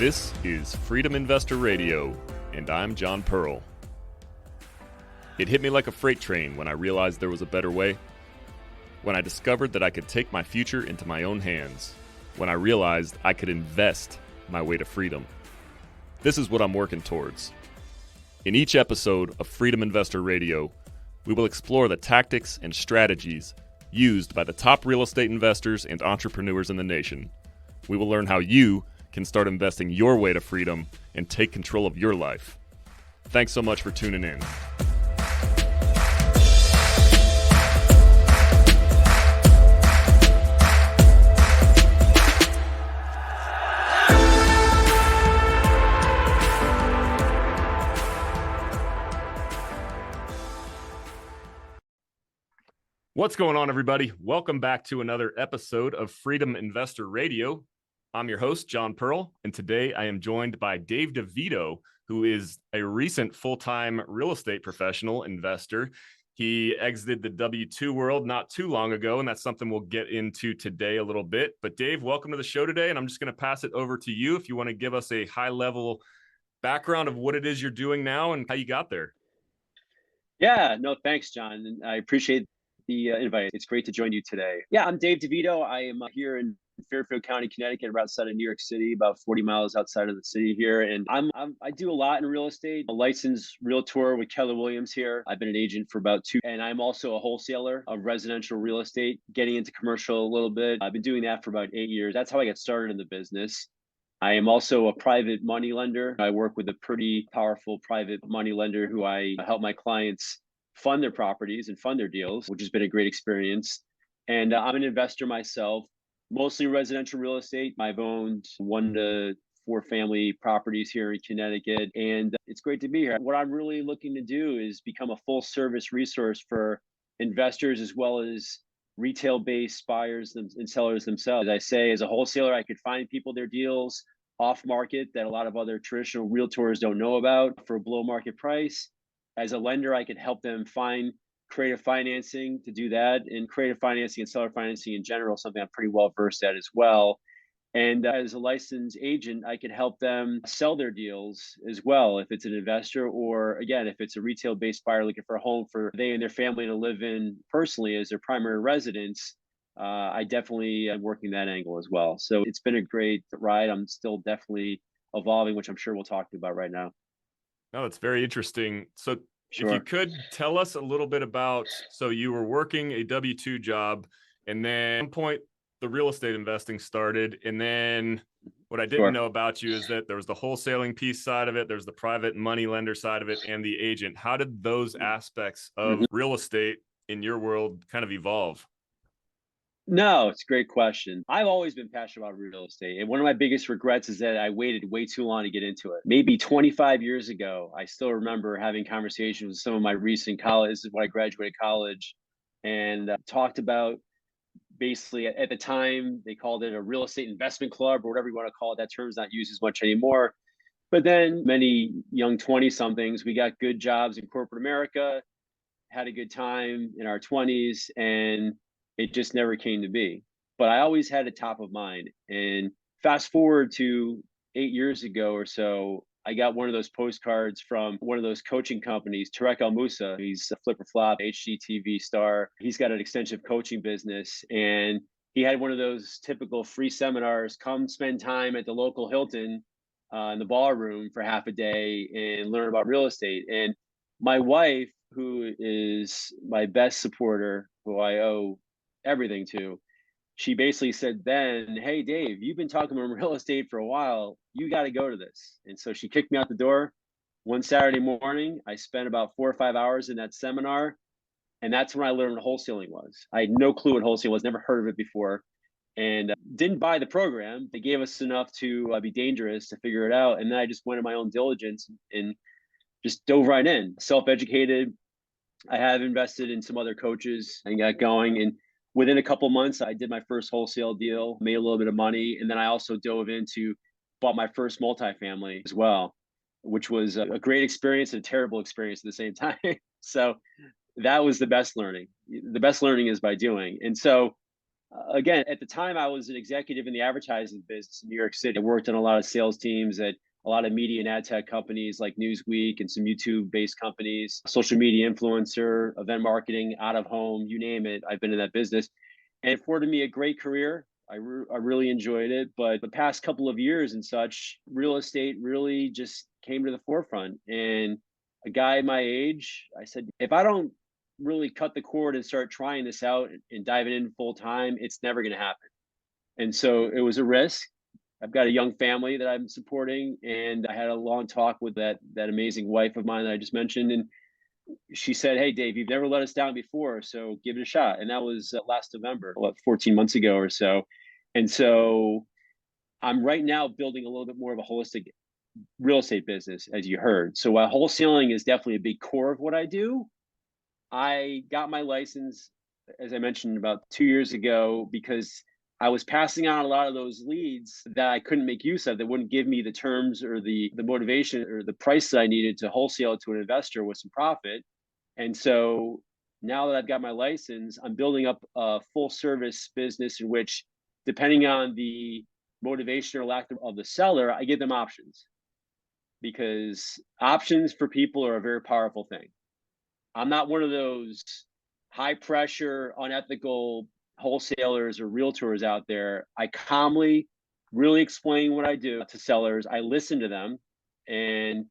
This is Freedom Investor Radio, and I'm John Pearl. It hit me like a freight train when I realized there was a better way. When I discovered that I could take my future into my own hands. When I realized I could invest my way to freedom. This is what I'm working towards. In each episode of Freedom Investor Radio, we will explore the tactics and strategies used by the top real estate investors and entrepreneurs in the nation. We will learn how you can start investing your way to freedom and take control of your life. Thanks so much for tuning in. What's going on, everybody? Welcome back to another episode of Freedom Investor Radio. I'm your host, John Pearl, and today I am joined by Dave DeVito, who is a recent full-time real estate professional investor. He exited the W-2 world not too long ago, and that's something we'll get into today a little bit. But Dave, welcome to the show today, and I'm just going to pass it over to you if you want to give us a high-level background of what it is you're doing now and how you got there. Yeah, no, thanks, John. I appreciate the invite. It's great to join you today. Yeah, I'm Dave DeVito. I am here in Fairfield County, Connecticut, right outside of New York City, about 40 miles outside of the city here. And I do a lot in real estate. I'm a licensed realtor with Keller Williams here. I've been an agent for about 2, and I'm also a wholesaler of residential real estate, getting into commercial a little bit. I've been doing that for about 8 years. That's how I got started in the business. I am also a private money lender. I work with a pretty powerful private money lender who I help my clients fund their properties and fund their deals, which has been a great experience. And I'm an investor myself, mostly residential real estate. I've owned 1 to 4 family properties here in Connecticut, and it's great to be here. What I'm really looking to do is become a full service resource for investors as well as retail-based buyers and sellers themselves. As I say, as a wholesaler, I could find people their deals off market that a lot of other traditional realtors don't know about for a below market price. As a lender, I could help them find creative financing to do that, and creative financing and seller financing in general, something I'm pretty well versed at as well. And as a licensed agent, I can help them sell their deals as well. If it's an investor, or again, if it's a retail based buyer looking for a home for they and their family to live in personally as their primary residence, I definitely am working that angle as well. So it's been a great ride. I'm still definitely evolving, which I'm sure we'll talk about right now. No, it's very interesting. So Sure. if you could tell us a little bit about, so you were working a W-2 job, and then at some point the real estate investing started. And then what I didn't know about you is that there was the wholesaling piece side of it. There's the private money lender side of it and the agent. How did those aspects of real estate in your world kind of evolve? No, it's a great question. I've always been passionate about real estate. And one of my biggest regrets is that I waited way too long to get into it. Maybe 25 years ago, I still remember having conversations with some of my recent college, this is when I graduated college, and talked about basically at the time, they called it a real estate investment club or whatever you want to call it. That term's not used as much anymore. But then many young 20 somethings, we got good jobs in corporate America, had a good time in our 20s, and it just never came to be. But I always had it top of mind. And fast forward to 8 years ago or so, I got one of those postcards from one of those coaching companies, Tarek El Moussa. He's a flip or flop HGTV star. He's got an extensive coaching business. And he had one of those typical free seminars, come spend time at the local Hilton in the ballroom for half a day and learn about real estate. And my wife, who is my best supporter, who I owe everything to, she basically said then, "Hey Dave, you've been talking about real estate for a while, you got to go to this." And so she kicked me out the door one Saturday morning. I spent about 4 or 5 hours in that seminar, and that's when I learned what wholesaling was. I had no clue what wholesaling was, never heard of it before, and didn't buy the program. They gave us enough to be dangerous to figure it out, and then I just went in my own diligence and just dove right in, self-educated. I have invested in some other coaches and got going, and within a couple months, I did my first wholesale deal, made a little bit of money, and then I also dove into, bought my first multifamily as well, which was a great experience and a terrible experience at the same time. So that was the best learning. The best learning is by doing. And so Again, at the time, I was an executive in the advertising business in New York City. I worked on a lot of sales teams at a lot of media and ad tech companies like Newsweek and some YouTube based companies, social media influencer, event marketing, out of home, you name it. I've been in that business and it afforded me a great career. I really enjoyed it. But the past couple of years and such, real estate really just came to the forefront. And a guy my age, I said, if I don't really cut the cord and start trying this out and diving in full time, it's never going to happen. And so it was a risk. I've got a young family that I'm supporting, and I had a long talk with that amazing wife of mine that I just mentioned, and she said, "Hey, Dave, you've never let us down before, so give it a shot." And that was last November, 14 months ago or so. And so I'm right now building a little bit more of a holistic real estate business, as you heard. So while wholesaling is definitely a big core of what I do, I got my license, as I mentioned, about 2 years ago because I was passing on a lot of those leads that I couldn't make use of, that wouldn't give me the terms or the motivation or the price that I needed to wholesale to an investor with some profit. And so now that I've got my license, I'm building up a full service business in which, depending on the motivation or lack of the seller, I give them options, because options for people are a very powerful thing. I'm not one of those high pressure, unethical wholesalers or realtors out there. I calmly really explain what I do to sellers. I listen to them and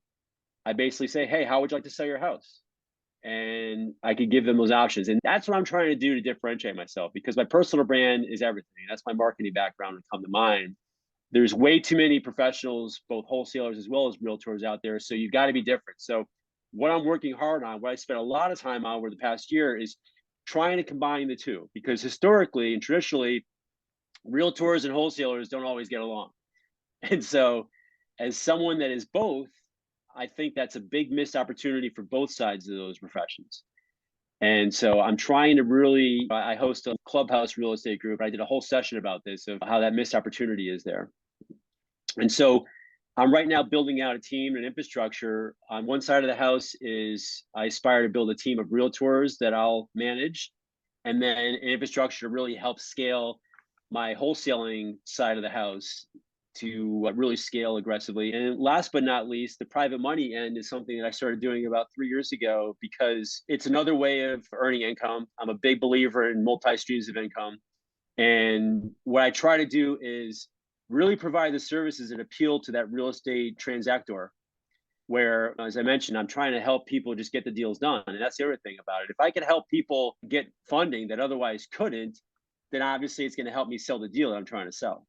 I basically say, "Hey, how would you like to sell your house?" And I could give them those options. And that's what I'm trying to do to differentiate myself, because my personal brand is everything. That's my marketing background would come to mind. There's way too many professionals, both wholesalers as well as realtors out there. So you've got to be different. So what I'm working hard on, what I spent a lot of time on over the past year, is trying to combine the two, because historically and traditionally, realtors and wholesalers don't always get along. And so as someone that is both, I think that's a big missed opportunity for both sides of those professions. And so I'm trying to really, I host a Clubhouse real estate group. I did a whole session about this, of how that missed opportunity is there. And so I'm right now building out a team and infrastructure. On one side of the house is I aspire to build a team of realtors that I'll manage, and then an infrastructure to really help scale my wholesaling side of the house to really scale aggressively. And last but not least, the private money end is something that I started doing about 3 years ago, because it's another way of earning income. I'm a big believer in multi streams of income. And what I try to do is really provide the services that appeal to that real estate transactor, where, as I mentioned, I'm trying to help people just get the deals done. And that's the other thing about it. If I can help people get funding that otherwise couldn't, then obviously it's going to help me sell the deal that I'm trying to sell.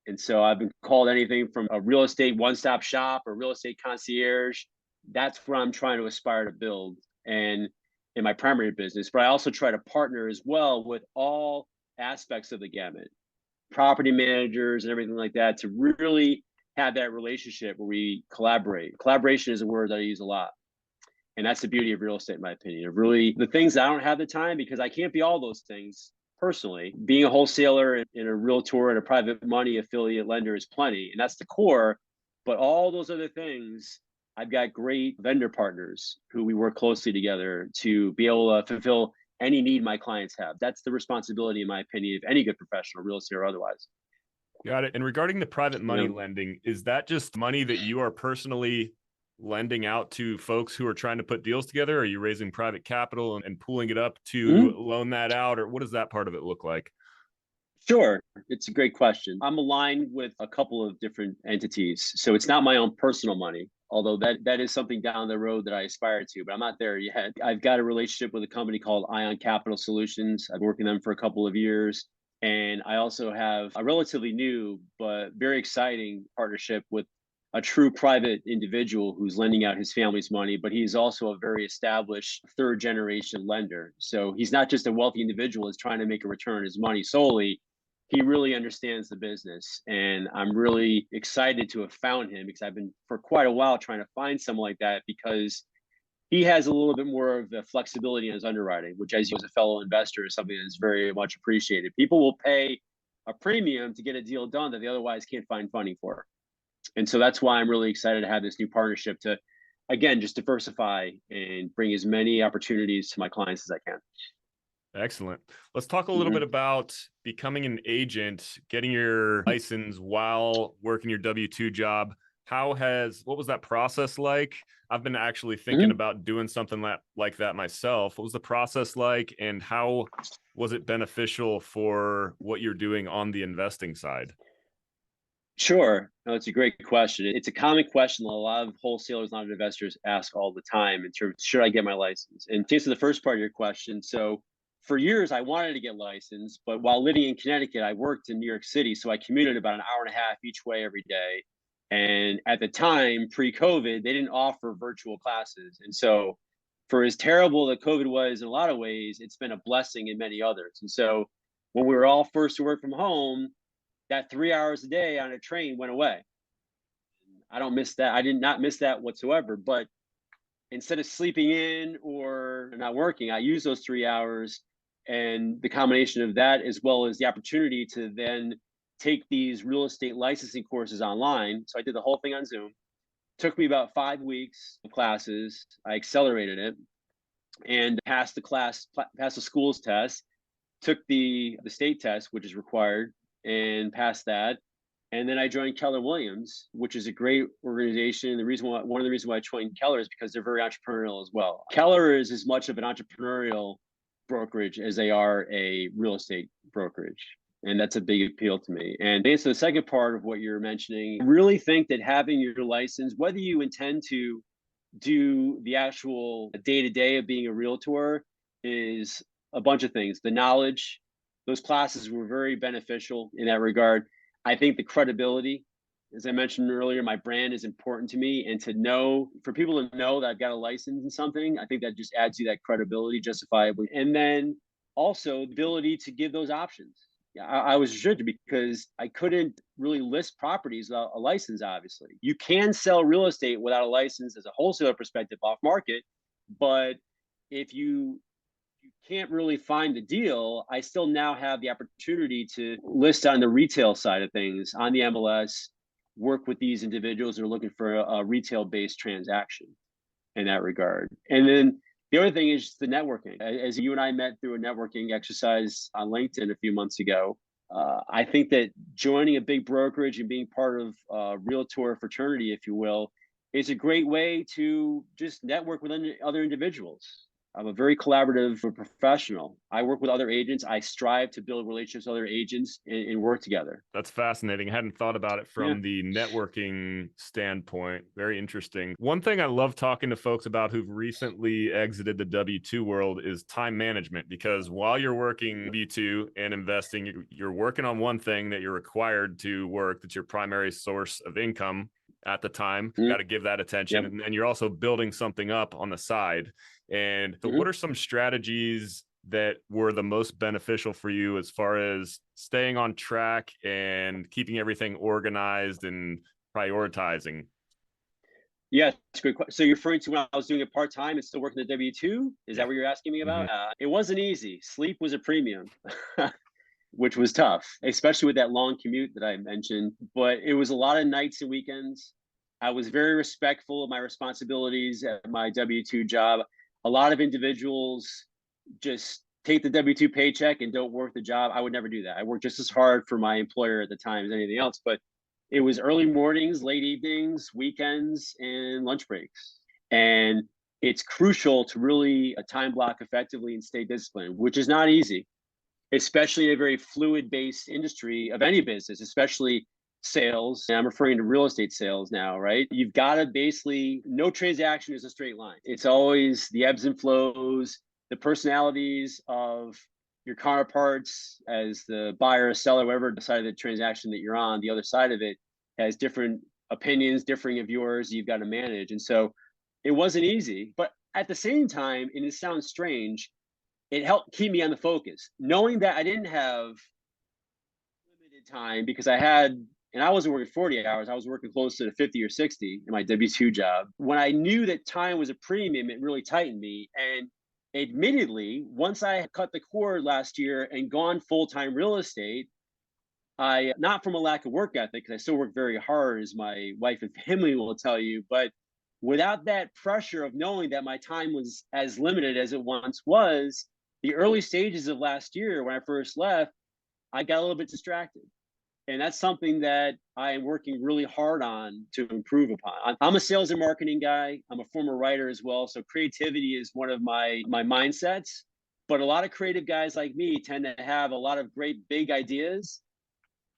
And so I've been called anything from a real estate one-stop shop or real estate concierge. That's where I'm trying to aspire to build, and in my primary business. But I also try to partner as well with all aspects of the gamut, property managers and everything like that, to really have that relationship where we collaborate. Collaboration is a word that I use a lot. And that's the beauty of real estate, in my opinion. Of really the things that I don't have the time, because I can't be all those things personally. Being a wholesaler and a realtor and a private money affiliate lender is plenty, and that's the core. But all those other things, I've got great vendor partners who we work closely together to be able to fulfill any need my clients have. That's the responsibility, in my opinion, of any good professional, real estate or otherwise. Got it. And regarding the private You money know, lending, is that just money that you are personally lending out to folks who are trying to put deals together? Are you raising private capital and pooling it up to mhm. loan that out? Or what does that part of it look like? Sure. It's a great question. I'm aligned with a couple of different entities. So it's not my own personal money, although that is something down the road that I aspire to, but I'm not there yet. I've got a relationship with a company called Ion Capital Solutions. I've worked with them for a couple of years. And I also have a relatively new but very exciting partnership with a true private individual who's lending out his family's money, but he's also a very established third generation lender. So he's not just a wealthy individual who's trying to make a return on his money solely. He really understands the business, and I'm really excited to have found him, because I've been for quite a while trying to find someone like that, because he has a little bit more of the flexibility in his underwriting, which, as you as a fellow investor, is something that is very much appreciated. People will pay a premium to get a deal done that they otherwise can't find funding for. And so that's why I'm really excited to have this new partnership to, again, just diversify and bring as many opportunities to my clients as I can. Excellent. Let's talk a little bit about becoming an agent, getting your license while working your W-2 job. What was that process like? I've been actually thinking Mhm. about doing something like that myself. What was the process like, and how was it beneficial for what you're doing on the investing side? Sure. No, it's a great question. It's a common question that a lot of wholesalers, a lot of investors ask all the time in terms, should I get my license? And to answer the first part of your question, so for years I wanted to get licensed, but while living in Connecticut, I worked in New York City, so I commuted about an hour and a half each way every day. And at the time, pre-COVID, they didn't offer virtual classes. And so for as terrible that COVID was in a lot of ways, it's been a blessing in many others. And so when we were all forced to work from home, that 3 hours a day on a train went away. I don't miss that. I did not miss that whatsoever. But instead of sleeping in or not working, I use those 3 hours, and the combination of that, as well as the opportunity to then take these real estate licensing courses online. So I did the whole thing on Zoom. Took me about 5 weeks of classes. I accelerated it and passed the school's test, took the state test, which is required, and passed that. And then I joined Keller Williams, which is a great organization. One of the reasons why I joined Keller is because they're very entrepreneurial as well. Keller is as much of an entrepreneurial brokerage as they are a real estate brokerage. And that's a big appeal to me. And to answer the second part of what you're mentioning, I really think that having your license, whether you intend to do the actual day to day of being a realtor, is a bunch of things. The knowledge, those classes were very beneficial in that regard. I think the credibility, as I mentioned earlier, my brand is important to me. And for people to know that I've got a license in something, I think that just adds you that credibility justifiably. And then also the ability to give those options. Yeah, I was restricted because I couldn't really list properties without a license, obviously. You can sell real estate without a license as a wholesaler perspective off market, but if you can't really find the deal, I still now have the opportunity to list on the retail side of things on the MLS, work with these individuals that are looking for a retail based transaction in that regard. And then the other thing is the networking. As you and I met through a networking exercise on LinkedIn a few months ago, I think that joining a big brokerage and being part of a realtor fraternity, if you will, is a great way to just network with other individuals. I'm a very collaborative professional. I work with other agents. I strive to build relationships with other agents and work together. That's fascinating. I hadn't thought about it Yeah. from the networking standpoint. Very interesting. One thing I love talking to folks about who've recently exited the W-2 world is time management, because while you're working W-2 and investing, you're working on one thing that you're required to work, that's your primary source of income at the time. You got to give that attention. Yep. And then you're also building something up on the side. And so what are some strategies that were the most beneficial for you as far as staying on track and keeping everything organized and prioritizing? Yeah, it's a great question. So you're referring to when I was doing it part time and still working the W-2? Is Yeah. that what you're asking me Mm-hmm. about? It wasn't easy. Sleep was a premium, which was tough, especially with that long commute that I mentioned. But it was a lot of nights and weekends. I was very respectful of my responsibilities at my W-2 job. A lot of individuals just take the W-2 paycheck and don't work the job. I would never do that. I worked just as hard for my employer at the time as anything else, but it was early mornings, late evenings, weekends, and lunch breaks. And it's crucial to really time block effectively and stay disciplined, which is not easy, especially in a very fluid based industry of any business, especially sales. And I'm referring to real estate sales now, right? You've got to basically, no transaction is a straight line. It's always the ebbs and flows, the personalities of your counterparts as the buyer or seller, whatever side of the transaction that you're on, the other side of it has different opinions, differing of yours, you've got to manage. And so it wasn't easy, but at the same time, and it sounds strange, it helped keep me on the focus, knowing that I didn't have limited time because and I wasn't working 40 hours. I was working close to 50 or 60 in my W-2 job. When I knew that time was a premium, it really tightened me. And admittedly, once I cut the cord last year and gone full-time real estate, not from a lack of work ethic, because I still work very hard, as my wife and family will tell you, but without that pressure of knowing that my time was as limited as it once was, the early stages of last year when I first left, I got a little bit distracted. And that's something that I am working really hard on to improve upon. I'm a sales and marketing guy. I'm a former writer as well. So creativity is one of my mindsets. But a lot of creative guys like me tend to have a lot of great big ideas.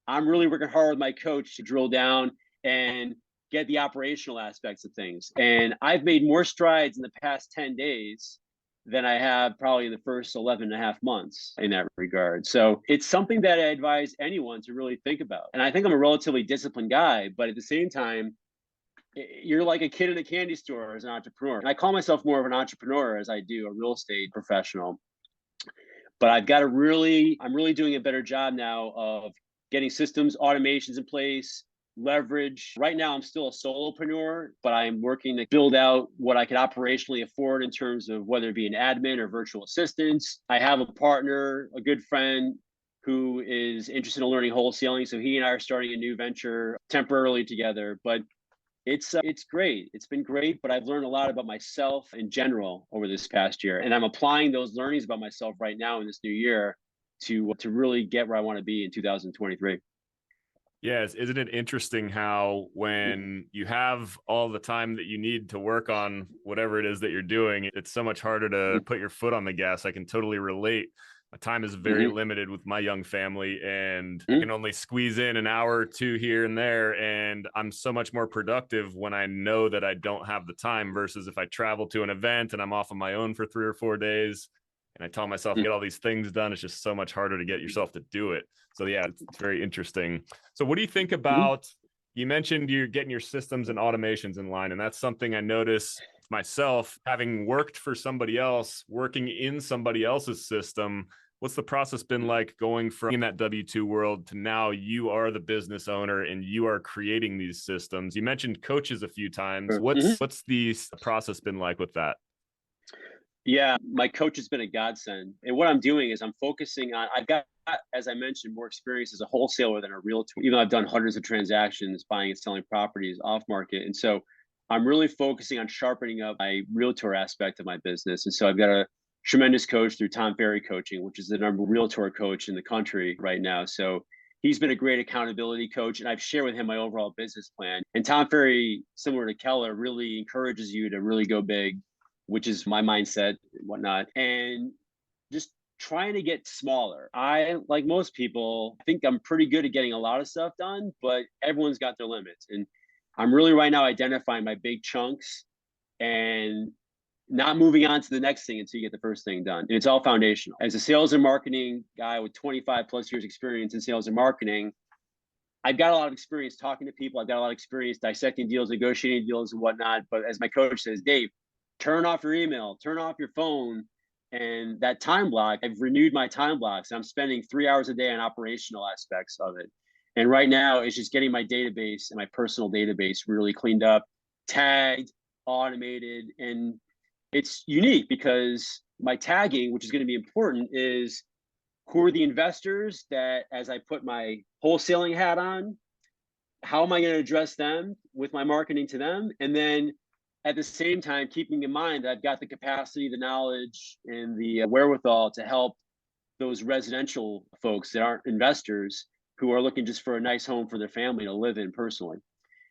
I'm really working hard with my coach to drill down and get the operational aspects of things. And I've made more strides in the past 10 days than I have probably in the first 11 and a half months in that regard. So it's something that I advise anyone to really think about. And I think I'm a relatively disciplined guy, but at the same time, you're like a kid in a candy store as an entrepreneur. And I call myself more of an entrepreneur as I do a real estate professional. But I'm really doing a better job now of getting systems, automations in place, leverage. Right now, I'm still a solopreneur, but I'm working to build out what I could operationally afford in terms of whether it be an admin or virtual assistants. I have a partner, a good friend who is interested in learning wholesaling. So he and I are starting a new venture temporarily together. But it's great. It's been great, but I've learned a lot about myself in general over this past year, and I'm applying those learnings about myself right now in this new year to really get where I want to be in 2023. Yes, isn't it interesting how when you have all the time that you need to work on whatever it is that you're doing, it's so much harder to put your foot on the gas. I can totally relate. My time is very Mm-hmm. limited with my young family, and I Mm-hmm. can only squeeze in an hour or two here and there. And I'm so much more productive when I know that I don't have the time versus if I travel to an event and I'm off on my own for 3 or 4 days and I tell myself get all these things done. It's just so much harder to get yourself to do it. So yeah, it's very interesting. So what do you think Mm-hmm. about, you mentioned you're getting your systems and automations in line, and that's something I notice myself having worked for somebody else, working in somebody else's system. What's the process been like going from in that W-2 world to now you are the business owner and you are creating these systems? You mentioned coaches a few times. Mm-hmm. What's the process been like with that? Yeah, my coach has been a godsend. And what I'm doing is I'm focusing on, I've got, as I mentioned, more experience as a wholesaler than a realtor, even though I've done hundreds of transactions buying and selling properties off market. And so I'm really focusing on sharpening up my realtor aspect of my business. And so I've got a tremendous coach through Tom Ferry Coaching, which is the number one realtor coach in the country right now. So he's been a great accountability coach, and I've shared with him my overall business plan. And Tom Ferry, similar to Keller, really encourages you to really go big, which is my mindset and whatnot, and just trying to get smaller. I, like most people, think I'm pretty good at getting a lot of stuff done, but everyone's got their limits. And I'm really right now identifying my big chunks and not moving on to the next thing until you get the first thing done. And it's all foundational. As a sales and marketing guy with 25 plus years experience in sales and marketing, I've got a lot of experience talking to people. I've got a lot of experience dissecting deals, negotiating deals, and whatnot. But as my coach says, Dave, turn off your email, turn off your phone, and that time block. I've renewed my time blocks. I'm spending 3 hours a day on operational aspects of it. And right now, it's just getting my database and my personal database really cleaned up, tagged, automated, and it's unique because my tagging, which is going to be important, is who are the investors that, as I put my wholesaling hat on, how am I going to address them with my marketing to them? And then at the same time, keeping in mind that I've got the capacity, the knowledge, and the wherewithal to help those residential folks that aren't investors who are looking just for a nice home for their family to live in personally.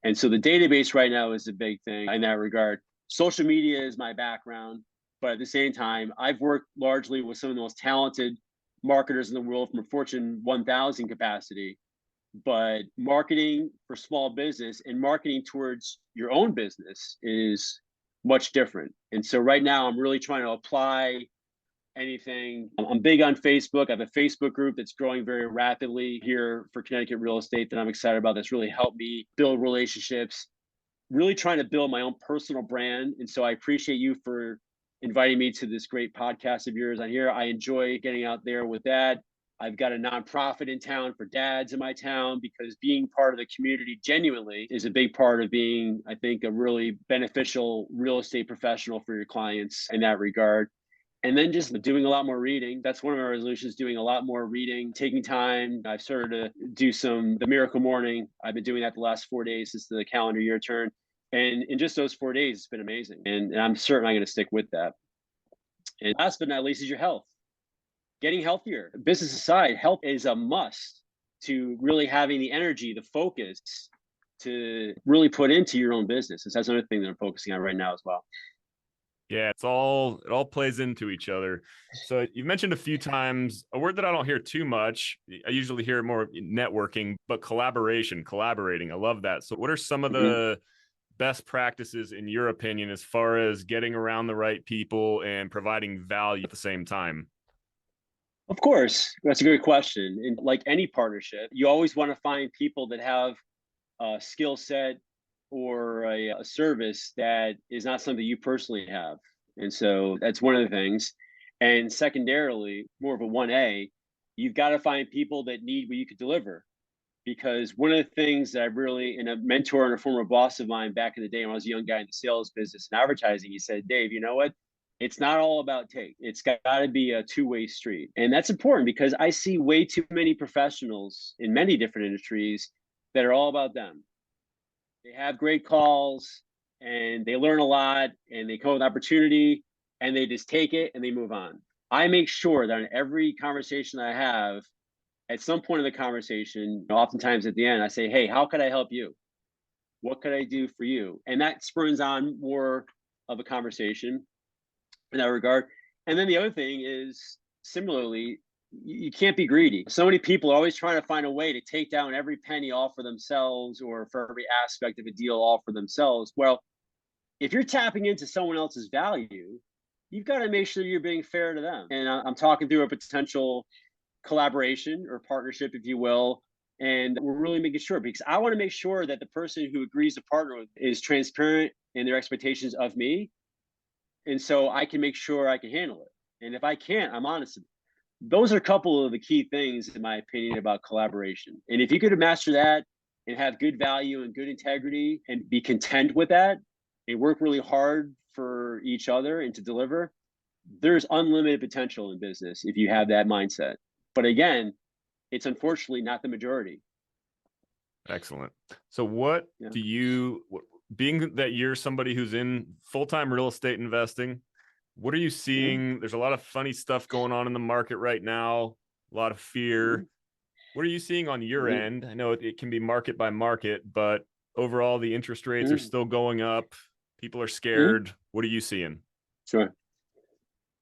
And so the database right now is a big thing in that regard. Social media is my background, but at the same time, I've worked largely with some of the most talented marketers in the world from a Fortune 1000 capacity. But marketing for small business and marketing towards your own business is much different. And so right now, I'm really trying to apply anything. I'm big on Facebook. I have a Facebook group that's growing very rapidly here for Connecticut real estate that I'm excited about. That's really helped me build relationships, really trying to build my own personal brand. And so I appreciate you for inviting me to this great podcast of yours on here. I enjoy getting out there with that. I've got a nonprofit in town for dads in my town because being part of the community genuinely is a big part of being, I think, a really beneficial real estate professional for your clients in that regard. And then just doing a lot more reading. That's one of my resolutions, doing a lot more reading, taking time. I've started to do the miracle morning. I've been doing that the last 4 days since the calendar year turn. And in just those 4 days, it's been amazing. And I'm certain I'm going to stick with that. And last but not least is your health. getting healthier. Business aside, health is a must to really having the energy, the focus to really put into your own business. And that's another thing that I'm focusing on right now as well. Yeah, it all plays into each other. So you've mentioned a few times a word that I don't hear too much. I usually hear more networking, but collaborating. I love that. So what are some of Mhm. the best practices in your opinion as far as getting around the right people and providing value at the same time? Of course, that's a great question. And like any partnership, you always want to find people that have a skill set or a service that is not something you personally have. And so that's one of the things. And secondarily, more of a 1A, you've got to find people that need what you could deliver. Because one of the things that I really, and a mentor and a former boss of mine back in the day when I was a young guy in the sales business and advertising, he said, Dave, you know what? It's not all about take. It's got to be a two-way street. And that's important because I see way too many professionals in many different industries that are all about them. They have great calls and they learn a lot and they come with opportunity and they just take it and they move on. I make sure that in every conversation I have, at some point in the conversation, oftentimes at the end, I say, hey, how could I help you? What could I do for you? And that spurns on more of a conversation in that regard. And then the other thing is similarly, you can't be greedy. So many people are always trying to find a way to take down every penny all for themselves or for every aspect of a deal all for themselves. Well, if you're tapping into someone else's value, you've got to make sure you're being fair to them. And I'm talking through a potential collaboration or partnership, if you will. And we're really making sure because I want to make sure that the person who agrees to partner with is transparent in their expectations of me. And so I can make sure I can handle it. And if I can't, I'm honest. Those are a couple of the key things, in my opinion, about collaboration. And if you could master that and have good value and good integrity and be content with that and work really hard for each other and to deliver, there's unlimited potential in business if you have that mindset. But again, it's unfortunately not the majority. Excellent. So what Yeah. do you, being that you're somebody who's in full-time real estate investing, what are you Mhm. seeing? There's a lot of funny stuff going on in the market right now, a lot of Mhm. fear. What are you seeing on your Mhm. end? I know it can be market by market, but overall the interest rates are Mhm. still going up. People are Mhm. scared. What are you seeing? Sure.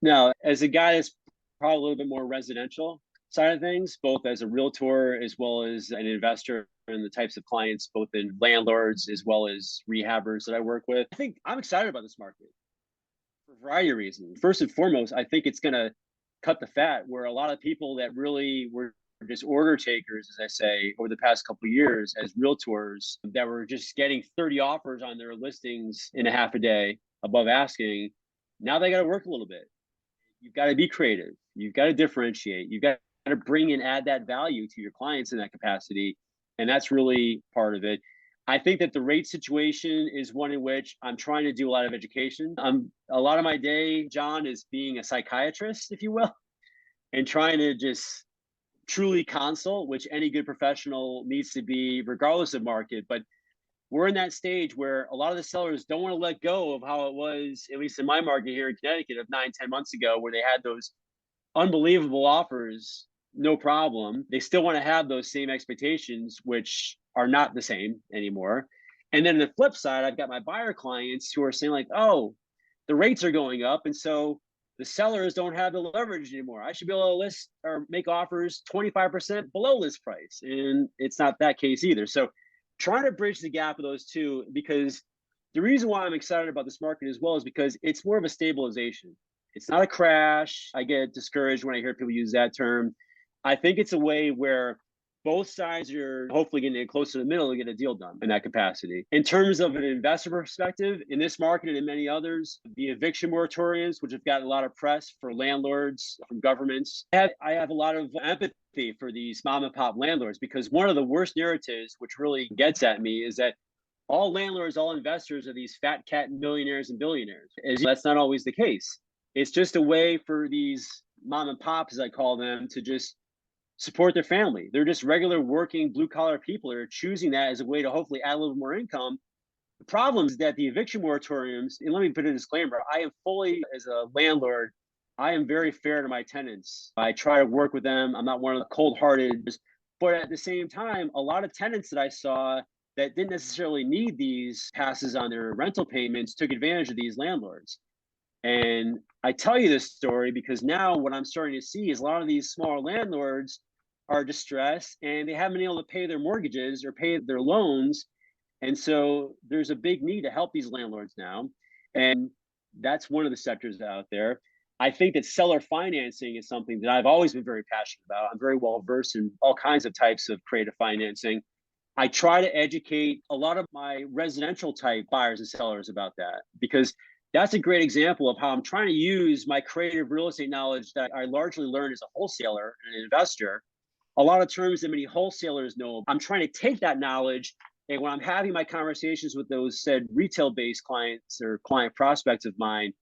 Now, as a guy that's probably a little bit more residential side of things, both as a realtor as well as an investor and the types of clients, both in landlords as well as rehabbers that I work with, I think I'm excited about this market for a variety of reasons. First and foremost, I think it's going to cut the fat where a lot of people that really were just order takers, as I say, over the past couple of years as realtors that were just getting 30 offers on their listings in a half a day above asking. Now they got to work a little bit. You've got to be creative. You've got to differentiate. You've got to bring and add that value to your clients in that capacity. And that's really part of it. I think that the rate situation is one in which I'm trying to do a lot of education. A lot of my day, John, is being a psychiatrist, if you will, and trying to just truly consult, which any good professional needs to be, regardless of market. But we're in that stage where a lot of the sellers don't want to let go of how it was, at least in my market here in Connecticut, of 9, 10 months ago, where they had those unbelievable offers, no problem. They still want to have those same expectations, which are not the same anymore. And then the flip side, I've got my buyer clients who are saying, like, oh, the rates are going up. And so the sellers don't have the leverage anymore. I should be able to list or make offers 25% below list price. And it's not that case either. So trying to bridge the gap of those two, because the reason why I'm excited about this market as well is because it's more of a stabilization. It's not a crash. I get discouraged when I hear people use that term. I think it's a way where both sides are hopefully getting close to the middle to get a deal done in that capacity. In terms of an investor perspective, in this market and in many others, the eviction moratoriums, which have gotten a lot of press for landlords, from governments, I have a lot of empathy for these mom and pop landlords because one of the worst narratives, which really gets at me, is that all landlords, all investors are these fat cat millionaires and billionaires. That's not always the case. It's just a way for these mom and pops, as I call them, to just support their family. They're just regular working blue collar people that are choosing that as a way to hopefully add a little more income. The problem is that the eviction moratoriums, and let me put a disclaimer, I am fully, as a landlord, I am very fair to my tenants. I try to work with them. I'm not one of the cold-hearted, but at the same time, a lot of tenants that I saw that didn't necessarily need these passes on their rental payments took advantage of these landlords. And I tell you this story because now what I'm starting to see is a lot of these smaller landlords are distressed and they haven't been able to pay their mortgages or pay their loans. And so there's a big need to help these landlords now. And that's one of the sectors out there. I think that seller financing is something that I've always been very passionate about. I'm very well versed in all kinds of types of creative financing. I try to educate a lot of my residential type buyers and sellers about that because that's a great example of how I'm trying to use my creative real estate knowledge that I largely learned as a wholesaler and an investor. A lot of terms that many wholesalers know. I'm trying to take that knowledge, and when I'm having my conversations with those said retail-based clients or client prospects of mine,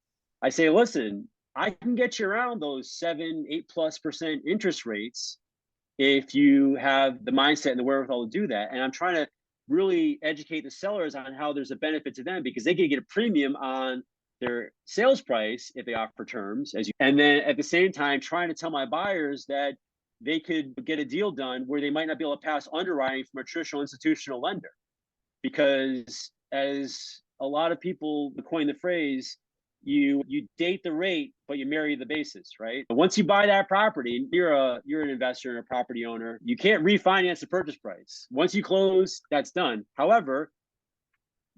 I say, listen, I can get you around those 7, 8+% interest rates if you have the mindset and the wherewithal to do that. And I'm trying to really educate the sellers on how there's a benefit to them because they can get a premium on their sales price if they offer terms and then at the same time trying to tell my buyers that they could get a deal done where they might not be able to pass underwriting from a traditional institutional lender because as a lot of people coin the phrase, you date the rate but you marry the basis, right? Once you buy that property, you're an investor and a property owner, you can't refinance the purchase price. Once you close, that's done. However,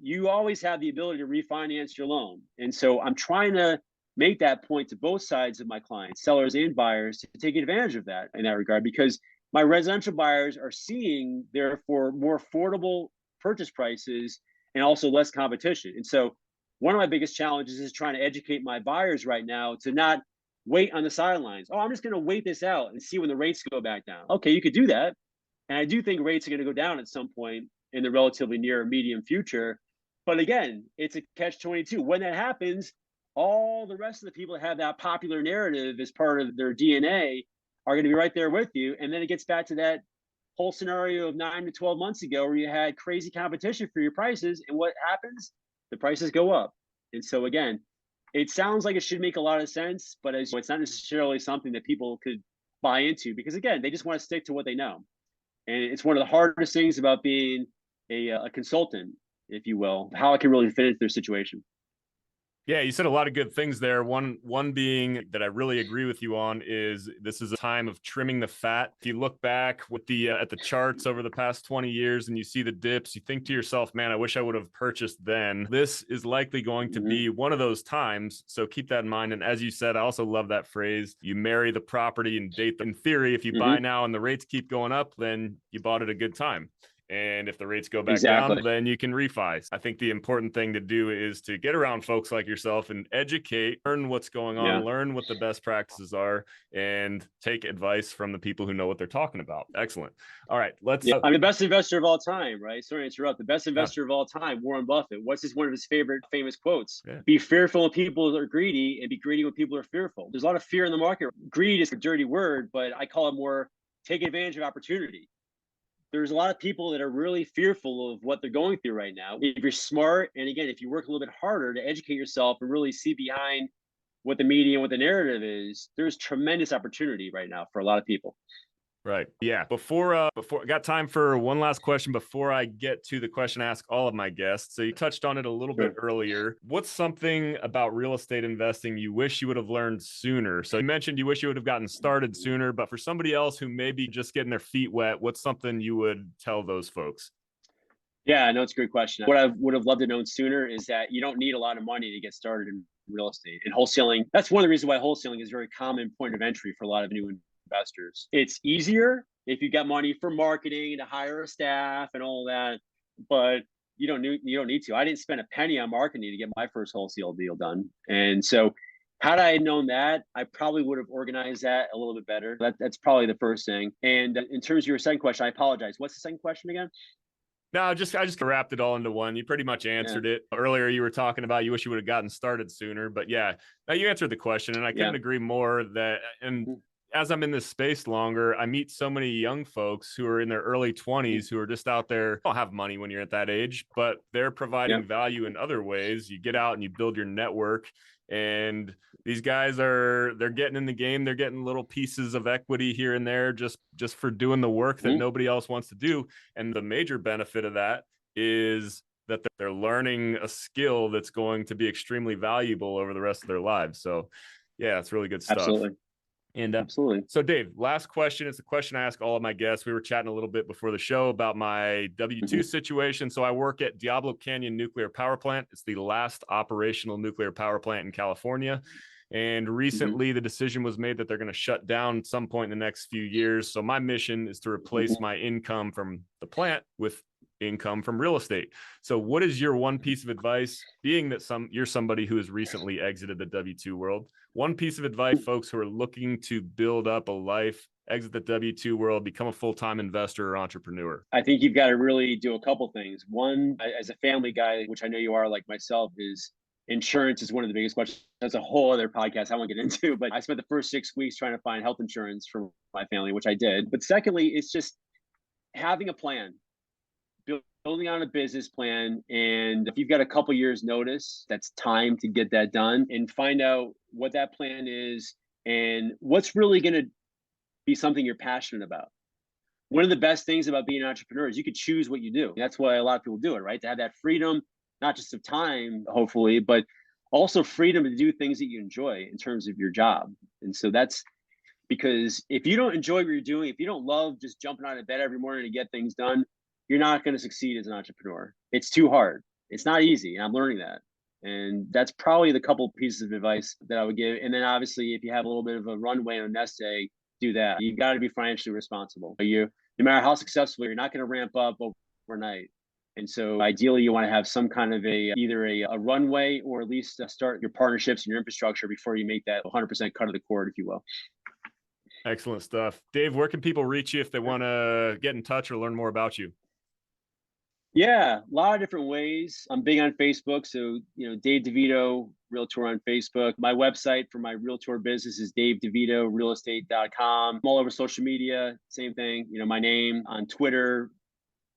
you always have the ability to refinance your loan. And so I'm trying to make that point to both sides of my clients, sellers and buyers, to take advantage of that in that regard, because my residential buyers are seeing therefore more affordable purchase prices and also less competition. And so one of my biggest challenges is trying to educate my buyers right now to not wait on the sidelines. Oh, I'm just going to wait this out and see when the rates go back down. Okay, you could do that. And I do think rates are going to go down at some point in the relatively near or medium future. But again, it's a catch-22. When that happens, all the rest of the people that have that popular narrative as part of their DNA are going to be right there with you. And then it gets back to that whole scenario of 9 to 12 months ago where you had crazy competition for your prices. And what happens? The prices go up. And so again, it sounds like it should make a lot of sense, but it's not necessarily something that people could buy into because again, they just want to stick to what they know. And it's one of the hardest things about being a consultant, if you will, how I can really fit into their situation. Yeah, you said a lot of good things there. One being that I really agree with you on is this is a time of trimming the fat. If you look back with the at the charts over the past 20 years and you see the dips, you think to yourself, man, I wish I would have purchased then. This is likely going to be one of those times. So keep that in mind. And as you said, I also love that phrase. You marry the property and date them. In theory, if you buy now and the rates keep going up, then you bought at a good time. And if the rates go back down, then you can refi. I think the important thing to do is to get around folks like yourself and educate, learn what's going on, learn what the best practices are, and take advice from the people who know what they're talking about. Excellent. All right, let's. I'm the best investor of all time, right? Sorry to interrupt. The best investor of all time, Warren Buffett. What's one of his favorite famous quotes? Be fearful of people that are greedy and be greedy when people are fearful. There's a lot of fear in the market. Greed is a dirty word, but I call it more take advantage of opportunity. There's a lot of people that are really fearful of what they're going through right now. If you're smart, and again, if you work a little bit harder to educate yourself and really see behind what the media and what the narrative is, there's tremendous opportunity right now for a lot of people. Right. Yeah. Before I got time for one last question before I get to the question I ask all of my guests. So you touched on it a little bit earlier. What's something about real estate investing you wish you would have learned sooner? So you mentioned you wish you would have gotten started sooner, but for somebody else who may be just getting their feet wet, what's something you would tell those folks? Yeah, no, it's a great question. What I would have loved to know sooner is that you don't need a lot of money to get started in real estate and wholesaling. That's one of the reasons why wholesaling is a very common point of entry for a lot of new investors. It's easier if you got money for marketing to hire a staff and all that, but you don't need to. I didn't spend a penny on marketing to get my first wholesale deal done. And so had I known that, I probably would have organized that a little bit better. That's probably the first thing. And in terms of your second question, I apologize. What's the second question again? No, I just wrapped it all into one. You pretty much answered it. Earlier, you were talking about you wish you would have gotten started sooner, but yeah, now you answered the question, and I couldn't agree more that. And as I'm in this space longer, I meet so many young folks who are in their early 20s who are just out there, don't have money when you're at that age, but they're providing value in other ways. You get out and you build your network, and These guys they're getting in the game. They're getting little pieces of equity here and there just for doing the work that nobody else wants to do. And the major benefit of that is that they're learning a skill that's going to be extremely valuable over the rest of their lives. So yeah, it's really good stuff. Absolutely. And absolutely. So Dave, last question. It's a question I ask all of my guests. We were chatting a little bit before the show about my W-2 situation. So I work at Diablo Canyon Nuclear Power Plant. It's the last operational nuclear power plant in California. And recently the decision was made that they're going to shut down at some point in the next few years. So my mission is to replace my income from the plant with income from real estate. So what is your one piece of advice, being that you're somebody who has recently exited the W-2 world? One piece of advice, folks who are looking to build up a life, exit the W-2 world, become a full-time investor or entrepreneur. I think you've got to really do a couple things. One, as a family guy, which I know you are like myself, is insurance is one of the biggest questions. That's a whole other podcast I won't get into, but I spent the first 6 weeks trying to find health insurance for my family, which I did. But secondly, it's just having a plan, building on a business plan. And if you've got a couple years notice, that's time to get that done and find out what that plan is and what's really going to be something you're passionate about. One of the best things about being an entrepreneur is you could choose what you do. That's why a lot of people do it, right? To have that freedom, not just of time, hopefully, but also freedom to do things that you enjoy in terms of your job. And so that's because if you don't enjoy what you're doing, if you don't love just jumping out of bed every morning to get things done, you're not going to succeed as an entrepreneur. It's too hard. It's not easy. And I'm learning that. And that's probably the couple pieces of advice that I would give. And then obviously, if you have a little bit of a runway on a nest egg, do that. You got to be financially responsible. No matter how successful, you're not going to ramp up overnight. And so ideally, you want to have some kind of either a runway or at least start your partnerships and your infrastructure before you make that 100% cut of the cord, if you will. Excellent stuff. Dave, where can people reach you if they want to get in touch or learn more about you? Yeah, a lot of different ways. I'm big on Facebook. So, Dave DeVito, Realtor on Facebook. My website for my Realtor business is davedevitorealestate.com. I'm all over social media, same thing. My name on Twitter,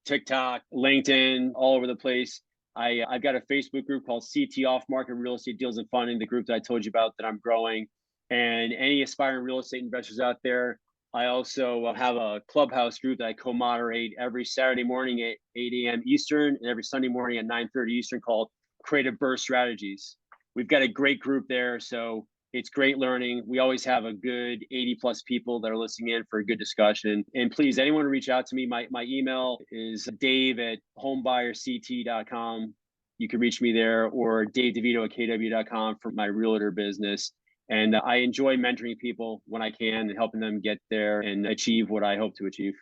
TikTok, LinkedIn, all over the place. I've got a Facebook group called CT Off Market Real Estate Deals and Funding, the group that I told you about that I'm growing. And any aspiring real estate investors out there, I also have a clubhouse group that I co-moderate every Saturday morning at 8 a.m. Eastern and every Sunday morning at 9:30 Eastern called Creative Burst Strategies. We've got a great group there, so it's great learning. We always have a good 80 plus people that are listening in for a good discussion. And please, anyone reach out to me. My email is dave@homebuyerct.com. You can reach me there, or davedevito@kw.com for my realtor business. And I enjoy mentoring people when I can and helping them get there and achieve what I hope to achieve.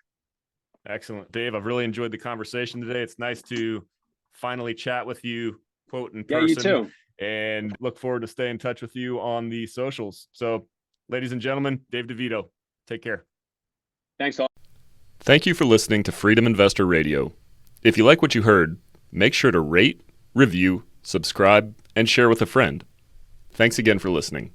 Excellent. Dave, I've really enjoyed the conversation today. It's nice to finally chat with you, quote, in person. Yeah, you too. And look forward to staying in touch with you on the socials. So, ladies and gentlemen, Dave DeVito, take care. Thanks all. Thank you for listening to Freedom Investor Radio. If you like what you heard, make sure to rate, review, subscribe, and share with a friend. Thanks again for listening.